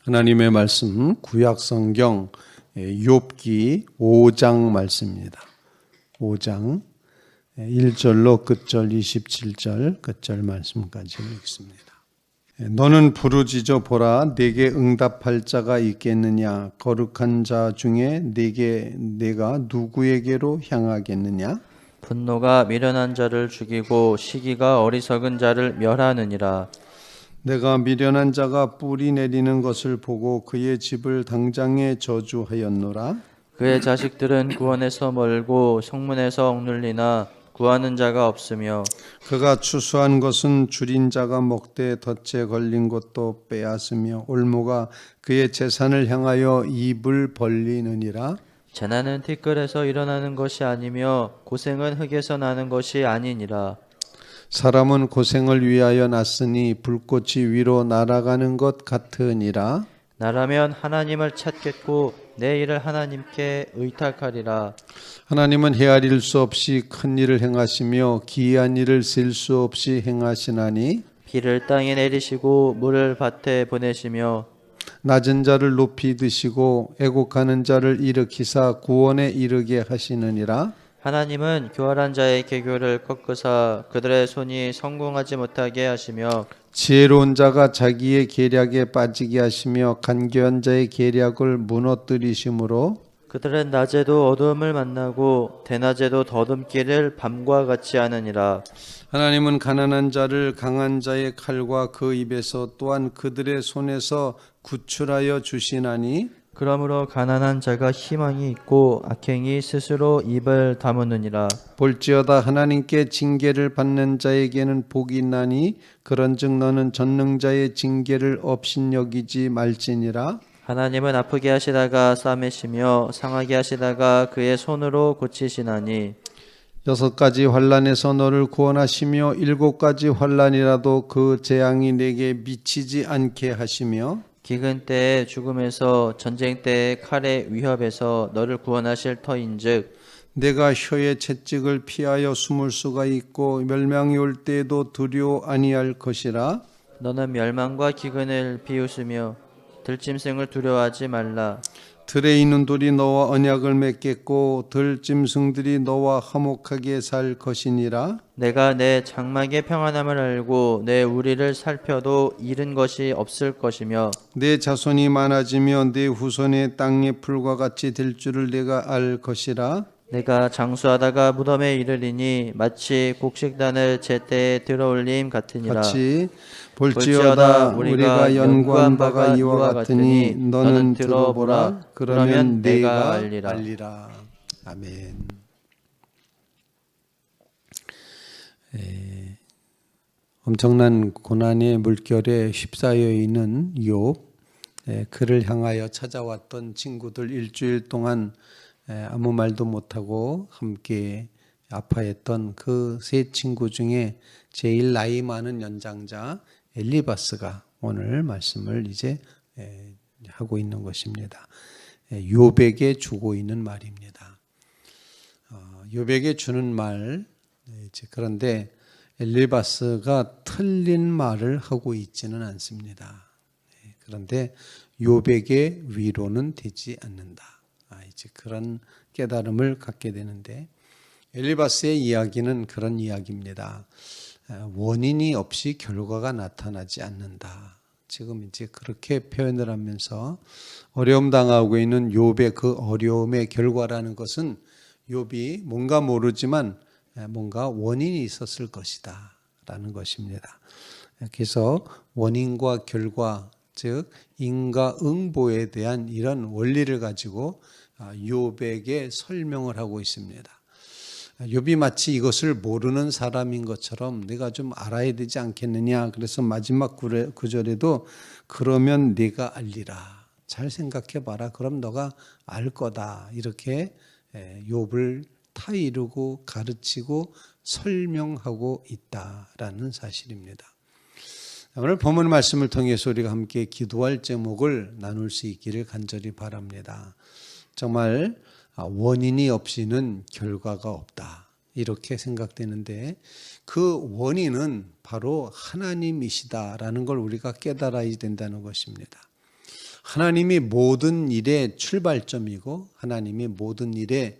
하나님의 말씀 구약 성경 욥기 5장 말씀입니다. 5장 1절로 끝절 27절 끝절 말씀까지 읽습니다. 너는 부르짖어 보라, 내게 응답할 자가 있겠느냐? 거룩한 자 중에 내가 누구에게로 향하겠느냐? 분노가 미련한 자를 죽이고 시기가 어리석은 자를 멸하느니라. 내가 미련한 자가 뿌리 내리는 것을 보고 그의 집을 당장에 저주하였노라. 그의 자식들은 구원에서 멀고 성문에서 억눌리나 구하는 자가 없으며 그가 추수한 것은 줄인 자가 먹되 덫에 걸린 것도 빼앗으며 올무가 그의 재산을 향하여 입을 벌리느니라. 재난은 티끌에서 일어나는 것이 아니며 고생은 흙에서 나는 것이 아니니라. 사람은 고생을 위하여 났으니 불꽃이 위로 날아가는 것 같으니라. 나라면 하나님을 찾겠고 내 일을 하나님께 의탁하리라. 하나님은 헤아릴 수 없이 큰 일을 행하시며 기이한 일을 셀 수 없이 행하시나니 비를 땅에 내리시고 물을 밭에 보내시며 낮은 자를 높이 드시고 애곡하는 자를 일으키사 구원에 이르게 하시느니라. 하나님은 교활한 자의 계교를 꺾으사 그들의 손이 성공하지 못하게 하시며 지혜로운 자가 자기의 계략에 빠지게 하시며 간교한 자의 계략을 무너뜨리심으로 그들은 낮에도 어두움을 만나고 대낮에도 더듬기를 밤과 같이 하느니라. 하나님은 가난한 자를 강한 자의 칼과 그 입에서 또한 그들의 손에서 구출하여 주시나니 그러므로 가난한 자가 희망이 있고 악행이 스스로 입을 다무느니라. 볼지어다 하나님께 징계를 받는 자에게는 복이 있나니 그런즉 너는 전능자의 징계를 업신여기지 말지니라. 하나님은 아프게 하시다가 싸매시며 상하게 하시다가 그의 손으로 고치시나니 6가지 환난에서 너를 구원하시며 7가지 환난이라도 그 재앙이 내게 미치지 않게 하시며 기근 때의 죽음에서 전쟁 때의 칼의 위협에서 너를 구원하실 터인즉 내가 혀의 채찍을 피하여 숨을 수가 있고 멸망이 올 때에도 두려워 아니할 것이라. 너는 멸망과 기근을 비웃으며 들짐승을 두려워하지 말라. 들에 있는 돌이 너와 언약을 맺겠고 들짐승들이 너와 화목하게 살 것이니라. 내가 내 장막의 평안함을 알고 내 우리를 살펴도 잃은 것이 없을 것이며 내 자손이 많아지며 내 후손의 땅의 풀과 같이 될 줄을 내가 알 것이라. 내가 장수하다가 무덤에 이르리니 마치 곡식단을 제때에 들어올림 같으니라. 같이 볼지어다 우리가 연구한 바가 이와 같으니 너는 들어보라. 그러면 내가 알리라. 아멘. 엄청난 고난의 물결에 휩싸여 있는 욥, 그를 향하여 찾아왔던 친구들 일주일 동안 아무 말도 못하고 함께 아파했던 그 세 친구 중에 제일 나이 많은 연장자 엘리바스가 오늘 말씀을 이제 하고 있는 것입니다. 욥에게 주고 있는 말입니다. 욥에게 주는 말, 그런데 엘리바스가 틀린 말을 하고 있지는 않습니다. 그런데 욥에게 위로는 되지 않는다. 이제 그런 깨달음을 갖게 되는데 엘리바스의 이야기는 그런 이야기입니다. 원인이 없이 결과가 나타나지 않는다. 지금 이제 그렇게 표현을 하면서 어려움 당하고 있는 욥의 그 어려움의 결과라는 것은 욥이 뭔가 모르지만 뭔가 원인이 있었을 것이다 라는 것입니다. 그래서 원인과 결과, 즉 인과응보에 대한 이런 원리를 가지고 욥에게 설명을 하고 있습니다. 욥이 마치 이것을 모르는 사람인 것처럼 내가 좀 알아야 되지 않겠느냐. 그래서 마지막 구절에도 그러면 네가 알리라. 잘 생각해 봐라. 그럼 너가 알 거다. 이렇게 욥을 타이르고 가르치고 설명하고 있다라는 사실입니다. 오늘 본문 말씀을 통해서 우리가 함께 기도할 제목을 나눌 수 있기를 간절히 바랍니다. 정말 원인이 없이는 결과가 없다. 이렇게 생각되는데 그 원인은 바로 하나님이시다라는 걸 우리가 깨달아야 된다는 것입니다. 하나님이 모든 일의 출발점이고 하나님이 모든 일의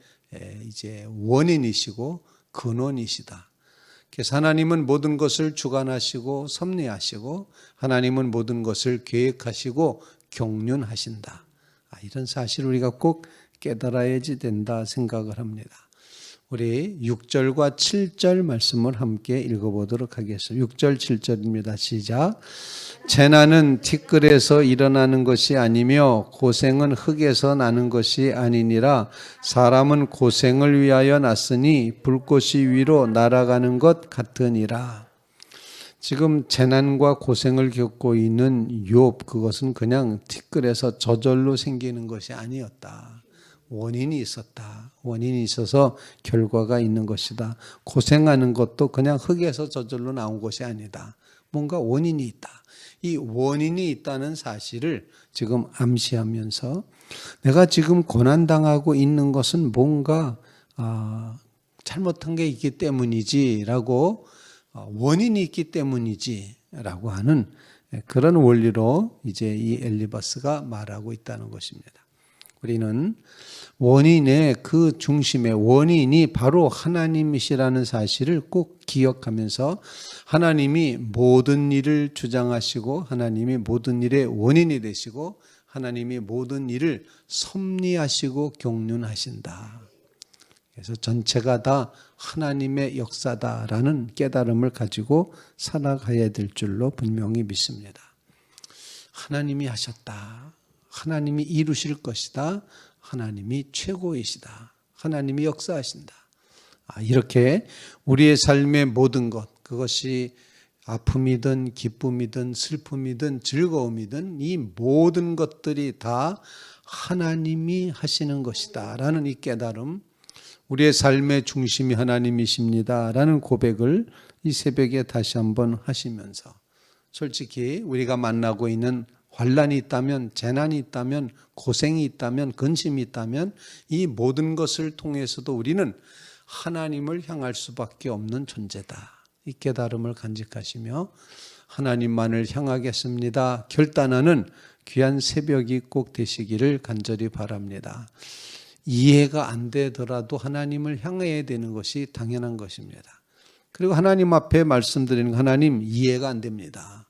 이제 원인이시고 근원이시다. 그래서 하나님은 모든 것을 주관하시고 섭리하시고 하나님은 모든 것을 계획하시고 경륜하신다. 이런 사실을 우리가 꼭 깨달아야지 된다 생각을 합니다. 우리 6절과 7절 말씀을 함께 읽어보도록 하겠습니다. 6절 7절입니다. 시작. 재난은 티끌에서 일어나는 것이 아니며 고생은 흙에서 나는 것이 아니니라. 사람은 고생을 위하여 났으니 불꽃이 위로 날아가는 것 같으니라. 지금 재난과 고생을 겪고 있는 욥, 그것은 그냥 티끌에서 저절로 생기는 것이 아니었다. 원인이 있었다. 원인이 있어서 결과가 있는 것이다. 고생하는 것도 그냥 흙에서 저절로 나온 것이 아니다. 뭔가 원인이 있다. 이 원인이 있다는 사실을 지금 암시하면서 내가 지금 고난당하고 있는 것은 뭔가 잘못한 게 있기 때문이지라고, 원인이 있기 때문이지라고 하는 그런 원리로 이제 이 엘리바스가 말하고 있다는 것입니다. 우리는 원인의 그 중심에 원인이 바로 하나님이시라는 사실을 꼭 기억하면서 하나님이 모든 일을 주장하시고 하나님이 모든 일의 원인이 되시고 하나님이 모든 일을 섭리하시고 경륜하신다. 그래서 전체가 다 하나님의 역사다라는 깨달음을 가지고 살아가야 될 줄로 분명히 믿습니다. 하나님이 하셨다. 하나님이 이루실 것이다. 하나님이 최고이시다. 하나님이 역사하신다. 이렇게 우리의 삶의 모든 것, 그것이 아픔이든 기쁨이든 슬픔이든 즐거움이든 이 모든 것들이 다 하나님이 하시는 것이다 라는 이 깨달음, 우리의 삶의 중심이 하나님이십니다 라는 고백을 이 새벽에 다시 한번 하시면서, 솔직히 우리가 만나고 있는 환난이 있다면, 재난이 있다면, 고생이 있다면, 근심이 있다면 이 모든 것을 통해서도 우리는 하나님을 향할 수밖에 없는 존재다. 이 깨달음을 간직하시며 하나님만을 향하겠습니다 결단하는 귀한 새벽이 꼭 되시기를 간절히 바랍니다. 이해가 안 되더라도 하나님을 향해야 되는 것이 당연한 것입니다. 그리고 하나님 앞에 말씀드리는 하나님, 이해가 안 됩니다.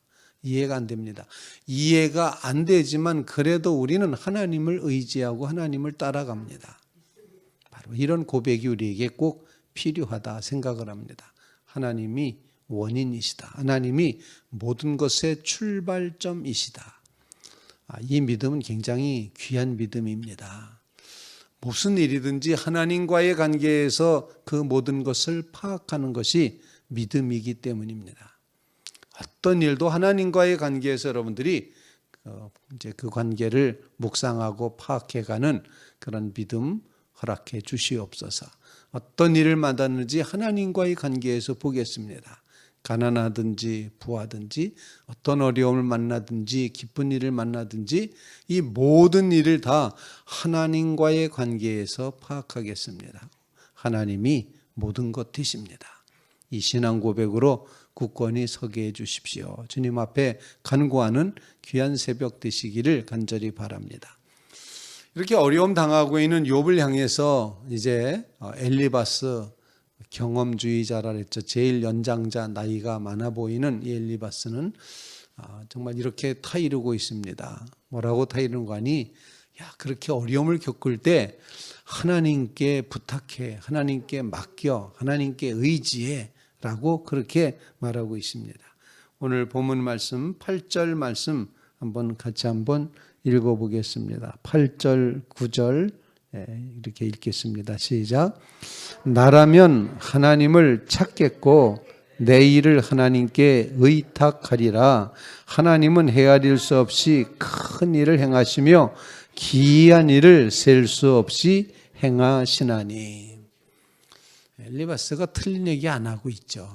이해가 안 됩니다. 이해가 안 되지만 그래도 우리는 하나님을 의지하고 하나님을 따라갑니다. 바로 이런 고백이 우리에게 꼭 필요하다 생각을 합니다. 하나님이 원인이시다. 하나님이 모든 것의 출발점이시다. 이 믿음은 굉장히 귀한 믿음입니다. 무슨 일이든지 하나님과의 관계에서 그 모든 것을 파악하는 것이 믿음이기 때문입니다. 어떤 일도 하나님과의 관계에서 여러분들이 이제 그 관계를 묵상하고 파악해가는 그런 믿음 허락해 주시옵소서. 어떤 일을 만났는지 하나님과의 관계에서 보겠습니다. 가난하든지 부하든지 어떤 어려움을 만나든지 기쁜 일을 만나든지 이 모든 일을 다 하나님과의 관계에서 파악하겠습니다. 하나님이 모든 것 되십니다. 이 신앙 고백으로 굳건히 서게 해 주십시오. 주님 앞에 간구하는 귀한 새벽 되시기를 간절히 바랍니다. 이렇게 어려움 당하고 있는 욥을 향해서 이제 엘리바스, 경험주의자라 그랬죠. 제일 연장자, 나이가 많아 보이는 이 엘리바스는 정말 이렇게 타이르고 있습니다. 뭐라고 타이르는 거니? 그렇게 어려움을 겪을 때 하나님께 부탁해, 하나님께 맡겨, 하나님께 의지해 라고 그렇게 말하고 있습니다. 오늘 본문 말씀 8절 말씀 같이 한번 읽어보겠습니다. 8절 9절 이렇게 읽겠습니다. 시작. 나라면 하나님을 찾겠고 내 일을 하나님께 의탁하리라. 하나님은 헤아릴 수 없이 큰 일을 행하시며 기이한 일을 셀 수 없이 행하시나니. 엘리바스가 틀린 얘기 안 하고 있죠.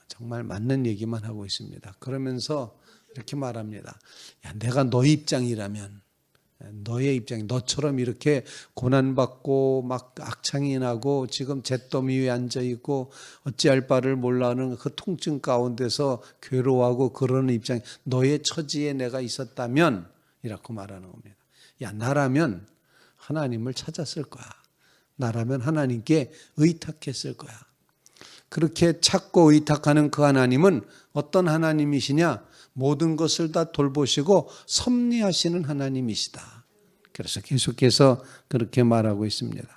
정말 맞는 얘기만 하고 있습니다. 그러면서 이렇게 말합니다. 내가 너의 입장이라면, 너의 입장이 너처럼 이렇게 고난받고 막 악창이 나고 지금 잿더미 위에 앉아있고 어찌할 바를 몰라하는 그 통증 가운데서 괴로워하고 그러는 입장, 너의 처지에 내가 있었다면 이라고 말하는 겁니다. 야, 나라면 하나님을 찾았을 거야. 나라면 하나님께 의탁했을 거야. 그렇게 찾고 의탁하는 그 하나님은 어떤 하나님이시냐? 모든 것을 다 돌보시고 섭리하시는 하나님이시다. 그래서 계속해서 그렇게 말하고 있습니다.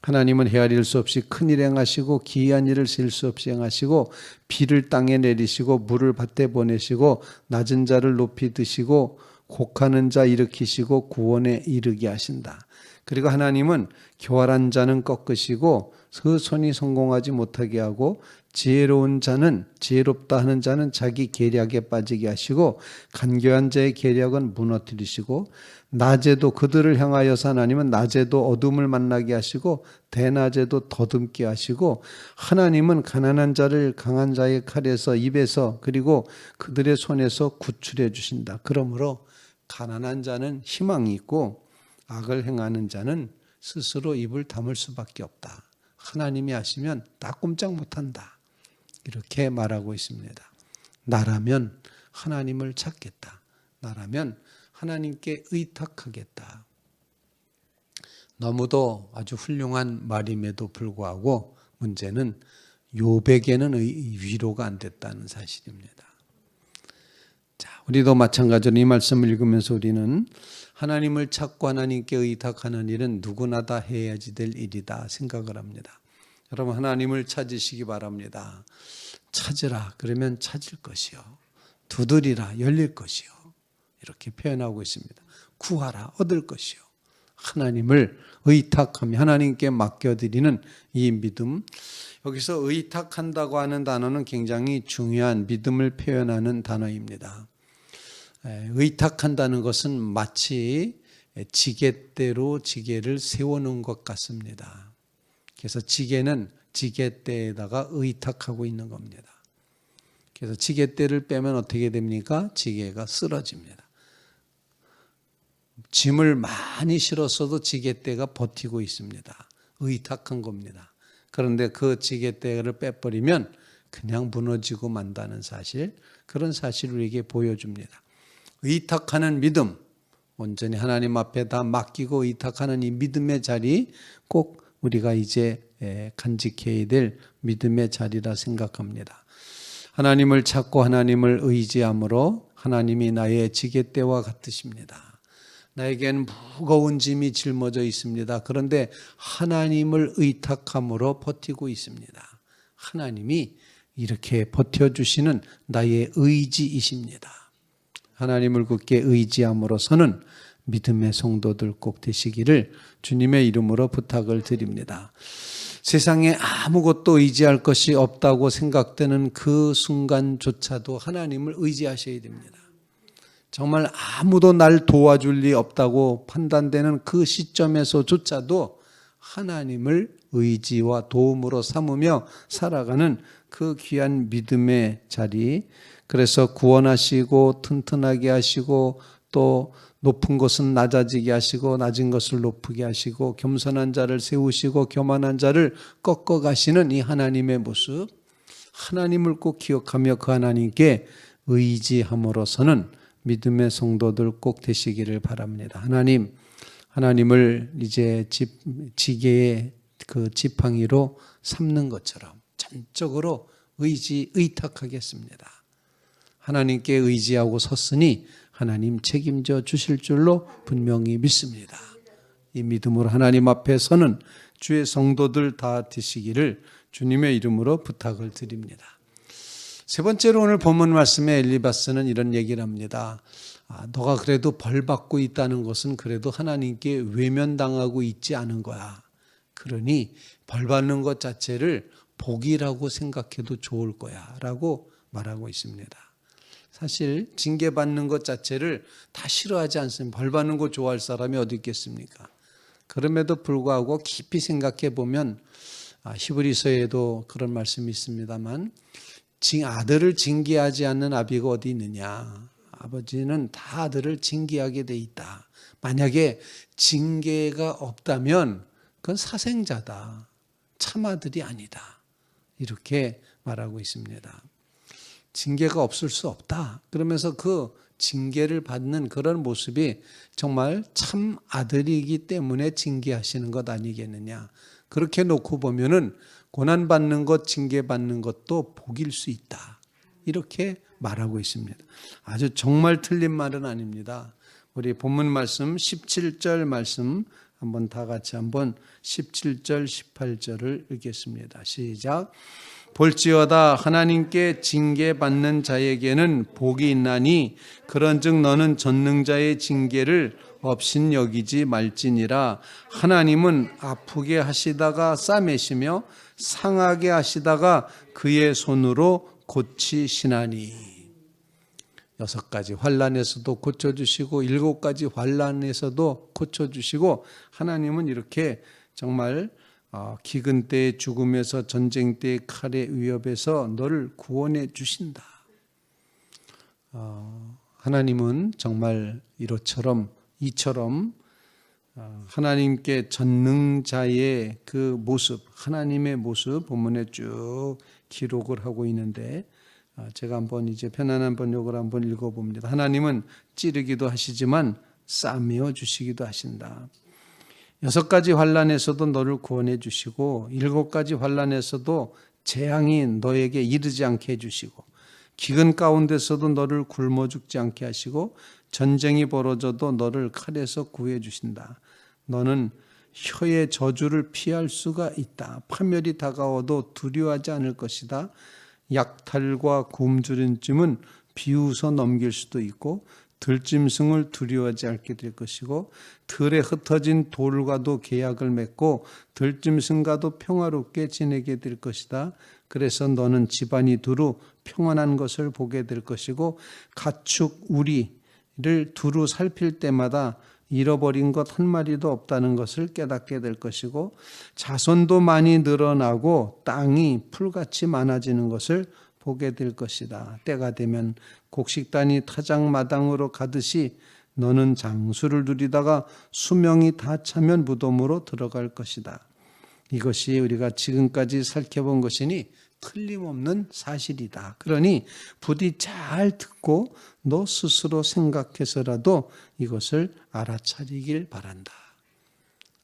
하나님은 헤아릴 수 없이 큰일 행하시고 기이한 일을 셀 수 없이 행하시고 비를 땅에 내리시고 물을 밭에 보내시고 낮은 자를 높이 드시고 곡하는 자 일으키시고 구원에 이르게 하신다. 그리고 하나님은 교활한 자는 꺾으시고 그 손이 성공하지 못하게 하고 지혜로운 자는 지혜롭다 하는 자는 자기 계략에 빠지게 하시고 간교한 자의 계략은 무너뜨리시고 낮에도 그들을 향하여서 하나님은 낮에도 어둠을 만나게 하시고 대낮에도 더듬게 하시고 하나님은 가난한 자를 강한 자의 칼에서 입에서 그리고 그들의 손에서 구출해 주신다. 그러므로 가난한 자는 희망이 있고 악을 행하는 자는 스스로 입을 다물 수밖에 없다. 하나님이 하시면 나 꼼짝 못한다. 이렇게 말하고 있습니다. 나라면 하나님을 찾겠다. 나라면 하나님께 의탁하겠다. 너무도 아주 훌륭한 말임에도 불구하고 문제는 욥에게는 위로가 안 됐다는 사실입니다. 자, 우리도 마찬가지로 이 말씀을 읽으면서 우리는 하나님을 찾고 하나님께 의탁하는 일은 누구나 다 해야지 될 일이다 생각을 합니다. 여러분 하나님을 찾으시기 바랍니다. 찾으라 그러면 찾을 것이요. 두드리라 열릴 것이요. 이렇게 표현하고 있습니다. 구하라 얻을 것이요. 하나님을 의탁하며 하나님께 맡겨드리는 이 믿음. 여기서 의탁한다고 하는 단어는 굉장히 중요한 믿음을 표현하는 단어입니다. 의탁한다는 것은 마치 지게대로 지게를 세워놓은 것 같습니다. 그래서 지게는 지게대에다가 의탁하고 있는 겁니다. 그래서 지게대를 빼면 어떻게 됩니까? 지게가 쓰러집니다. 짐을 많이 실었어도 지게대가 버티고 있습니다. 의탁한 겁니다. 그런데 그 지게대를 빼버리면 그냥 무너지고 만다는 사실, 그런 사실을 우리에게 보여줍니다. 의탁하는 믿음, 온전히 하나님 앞에 다 맡기고 의탁하는 이 믿음의 자리, 꼭 우리가 이제 간직해야 될 믿음의 자리라 생각합니다. 하나님을 찾고 하나님을 의지함으로 하나님이 나의 지게대와 같으십니다. 나에겐 무거운 짐이 짊어져 있습니다. 그런데 하나님을 의탁함으로 버티고 있습니다. 하나님이 이렇게 버텨주시는 나의 의지이십니다. 하나님을 굳게 의지함으로서는 믿음의 성도들 꼭 되시기를 주님의 이름으로 부탁을 드립니다. 세상에 아무것도 의지할 것이 없다고 생각되는 그 순간조차도 하나님을 의지하셔야 됩니다. 정말 아무도 날 도와줄 리 없다고 판단되는 그 시점에서조차도 하나님을 의지와 도움으로 삼으며 살아가는 그 귀한 믿음의 자리, 그래서 구원하시고 튼튼하게 하시고 또 높은 것은 낮아지게 하시고 낮은 것을 높게 하시고 겸손한 자를 세우시고 교만한 자를 꺾어 가시는 이 하나님의 모습, 하나님을 꼭 기억하며 그 하나님께 의지함으로서는 믿음의 성도들 꼭 되시기를 바랍니다. 하나님을 이제 지게의 그 지팡이로 삼는 것처럼 전적으로 의탁하겠습니다. 하나님께 의지하고 섰으니 하나님 책임져 주실 줄로 분명히 믿습니다. 이 믿음으로 하나님 앞에 서는 주의 성도들 다 되시기를 주님의 이름으로 부탁을 드립니다. 세 번째로 오늘 본문 말씀에 엘리바스는 이런 얘기를 합니다. 너가 그래도 벌 받고 있다는 것은 그래도 하나님께 외면당하고 있지 않은 거야. 그러니 벌 받는 것 자체를 복이라고 생각해도 좋을 거야 라고 말하고 있습니다. 사실 징계받는 것 자체를 다 싫어하지 않습니다. 벌 받는 거 좋아할 사람이 어디 있겠습니까? 그럼에도 불구하고 깊이 생각해 보면 히브리서에도 그런 말씀이 있습니다만 아들을 징계하지 않는 아비가 어디 있느냐. 아버지는 다 아들을 징계하게 돼 있다. 만약에 징계가 없다면 그건 사생자다. 참 아들이 아니다. 이렇게 말하고 있습니다. 징계가 없을 수 없다. 그러면서 그 징계를 받는 그런 모습이 정말 참 아들이기 때문에 징계하시는 것 아니겠느냐. 그렇게 놓고 보면은 고난받는 것, 징계받는 것도 복일 수 있다. 이렇게 말하고 있습니다. 아주 정말 틀린 말은 아닙니다. 우리 본문 말씀 17절 말씀 한번 다 같이 한번 17절 18절을 읽겠습니다. 시작. 볼지어다 하나님께 징계받는 자에게는 복이 있나니 그런즉 너는 전능자의 징계를 없인 여기지 말지니라. 하나님은 아프게 하시다가 싸매시며 상하게 하시다가 그의 손으로 고치시나니. 6가지 환난에서도 고쳐주시고 7가지 환난에서도 고쳐주시고 하나님은 이렇게 정말 기근 때의 죽음에서 전쟁 때의 칼의 위협에서 너를 구원해 주신다. 하나님은 정말 이처럼 하나님께 전능자의 그 모습, 하나님의 모습 본문에 쭉 기록을 하고 있는데 제가 한번 이제 편안한 번역을 한번 읽어봅니다. 하나님은 찌르기도 하시지만 싸매어 주시기도 하신다. 6가지 환난에서도 너를 구원해 주시고 7가지 환난에서도 재앙이 너에게 이르지 않게 해주시고 기근 가운데서도 너를 굶어 죽지 않게 하시고 전쟁이 벌어져도 너를 칼에서 구해 주신다. 너는 혀의 저주를 피할 수가 있다. 파멸이 다가와도 두려워하지 않을 것이다. 약탈과 굶주림쯤은 비웃어 넘길 수도 있고 들짐승을 두려워하지 않게 될 것이고 들에 흩어진 돌과도 계약을 맺고 들짐승과도 평화롭게 지내게 될 것이다. 그래서 너는 집안이 두루 평안한 것을 보게 될 것이고 가축 우리를 두루 살필 때마다 잃어버린 것 한 마리도 없다는 것을 깨닫게 될 것이고 자손도 많이 늘어나고 땅이 풀같이 많아지는 것을 보게 될 것이다. 때가 되면 곡식단이 타작마당으로 가듯이 너는 장수를 누리다가 수명이 다 차면 무덤으로 들어갈 것이다. 이것이 우리가 지금까지 살펴본 것이니 틀림없는 사실이다. 그러니 부디 잘 듣고 너 스스로 생각해서라도 이것을 알아차리길 바란다.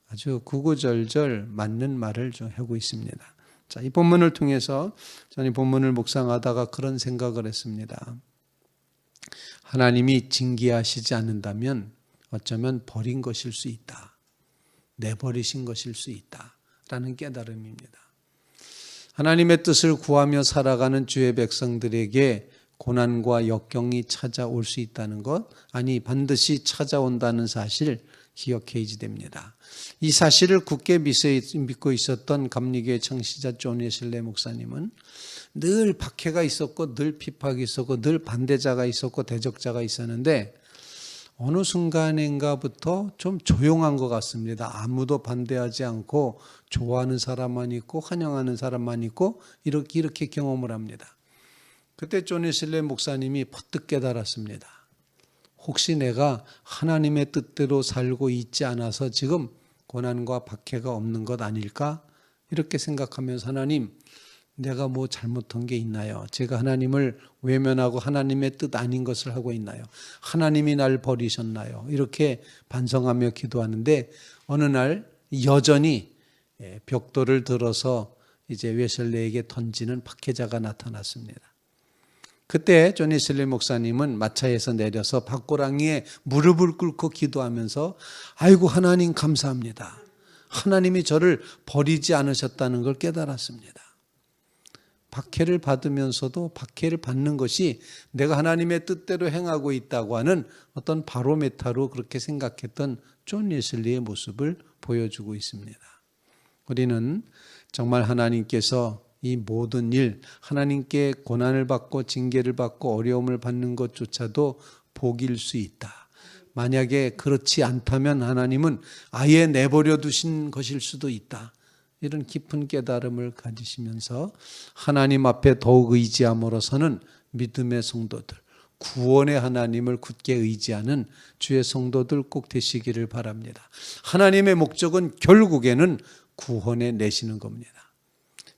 아주 구구절절 맞는 말을 좀 하고 있습니다. 자, 이 본문을 통해서 저는 이 본문을 묵상하다가 그런 생각을 했습니다. 하나님이 징계하시지 않는다면 어쩌면 버린 것일 수 있다. 내버리신 것일 수 있다라는 깨달음입니다. 하나님의 뜻을 구하며 살아가는 주의 백성들에게 고난과 역경이 찾아올 수 있다는 것, 아니 반드시 찾아온다는 사실 기억해야지 됩니다. 이 사실을 굳게 믿고 있었던 감리교의 창시자 존 웨슬리 목사님은 늘 박해가 있었고 늘 핍박이 있었고 늘 반대자가 있었고 대적자가 있었는데 어느 순간인가부터 좀 조용한 것 같습니다. 아무도 반대하지 않고 좋아하는 사람만 있고 환영하는 사람만 있고 이렇게 경험을 합니다. 그때 존 웨슬리 목사님이 퍼뜩 깨달았습니다. 혹시 내가 하나님의 뜻대로 살고 있지 않아서 지금 고난과 박해가 없는 것 아닐까? 이렇게 생각하면서 하나님, 내가 뭐 잘못한 게 있나요? 제가 하나님을 외면하고 하나님의 뜻 아닌 것을 하고 있나요? 하나님이 날 버리셨나요? 이렇게 반성하며 기도하는데 어느 날 여전히 벽돌을 들어서 이제 웨슬리에게 던지는 박해자가 나타났습니다. 그때 존 웨슬리 목사님은 마차에서 내려서 밭고랑이에 무릎을 꿇고 기도하면서 아이고 하나님 감사합니다. 하나님이 저를 버리지 않으셨다는 걸 깨달았습니다. 박해를 받으면서도 박해를 받는 것이 내가 하나님의 뜻대로 행하고 있다고 하는 어떤 바로메타로 그렇게 생각했던 존 웨슬리의 모습을 보여주고 있습니다. 우리는 정말 하나님께서 이 모든 일, 하나님께 고난을 받고 징계를 받고 어려움을 받는 것조차도 복일 수 있다. 만약에 그렇지 않다면 하나님은 아예 내버려 두신 것일 수도 있다. 이런 깊은 깨달음을 가지시면서 하나님 앞에 더욱 의지함으로써는 믿음의 성도들, 구원의 하나님을 굳게 의지하는 주의 성도들 꼭 되시기를 바랍니다. 하나님의 목적은 결국에는 구원해 내시는 겁니다.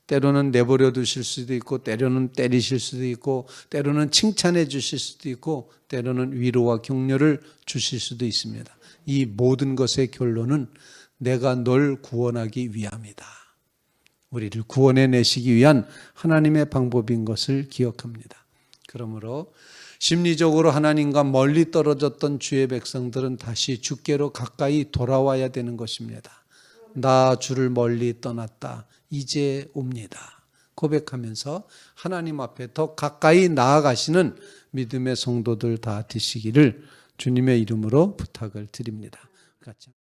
때로는 내버려 두실 수도 있고, 때로는 때리실 수도 있고, 때로는 칭찬해 주실 수도 있고, 때로는 위로와 격려를 주실 수도 있습니다. 이 모든 것의 결론은 내가 널 구원하기 위함이다. 우리를 구원해 내시기 위한 하나님의 방법인 것을 기억합니다. 그러므로 심리적으로 하나님과 멀리 떨어졌던 주의 백성들은 다시 주께로 가까이 돌아와야 되는 것입니다. 나 주를 멀리 떠났다. 이제 옵니다. 고백하면서 하나님 앞에 더 가까이 나아가시는 믿음의 성도들 다 되시기를 주님의 이름으로 부탁을 드립니다. 같이